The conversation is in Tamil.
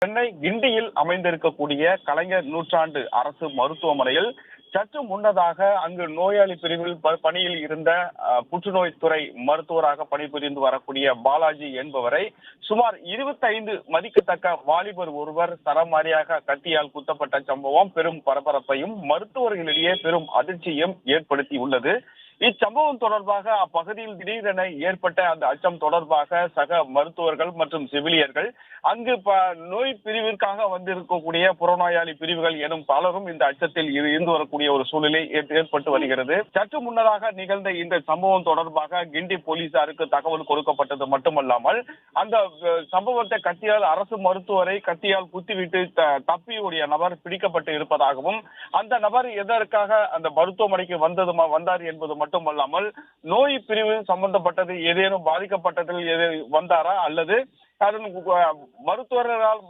சென்னை கிண்டியில் அமைந்திருக்கக்கூடிய கலைஞர் நூற்றாண்டு அரசு மருத்துவமனையில் சற்று முன்னதாக அங்கு நோயாளி பிரிவில் பணியில் இருந்த புற்றுநோய் துறை மருத்துவராக பணிபுரிந்து வரக்கூடிய பாலாஜி என்பவரை சுமார் 25 மதிக்கத்தக்க வாலிபர் ஒருவர் சரமாரியாக கத்தியால் குத்தப்பட்ட சம்பவம் பெரும் பரபரப்பையும் மருத்துவர்களிடையே பெரும் அதிர்ச்சியும் ஏற்படுத்தி உள்ளது. இச்சம்பவம் தொடர்பாக அப்பகுதியில் திடீரென ஏற்பட்ட அந்த அச்சம் தொடர்பாக சக மருத்துவர்கள் மற்றும் செவிலியர்கள் அங்கு நோய் பிரிவிற்காக வந்திருக்கக்கூடிய புறநோயாளி பிரிவுகள் எனும் பலரும் இந்த அச்சத்தில் இருந்து வரக்கூடிய ஒரு சூழ்நிலை ஏற்பட்டு வருகிறது. சற்று முன்னதாக நிகழ்ந்த இந்த சம்பவம் தொடர்பாக கிண்டி போலீசாருக்கு தகவல் கொடுக்கப்பட்டது மட்டுமல்லாமல் அந்த சம்பவத்தை கத்தியால் அரசு மருத்துவரை கத்தியால் குத்திவிட்டு தப்பியோடைய நபர் பிடிக்கப்பட்டு இருப்பதாகவும் அந்த நபர் எதற்காக அந்த மருத்துவமனைக்கு வந்தார் என்பது மட்டுமல்லாமல் நோய் பிரிவு சம்பந்தப்பட்டது ஏதேனும் பாதிக்கப்பட்டதில் வந்தாரா அல்லது அதன் மருத்துவரால்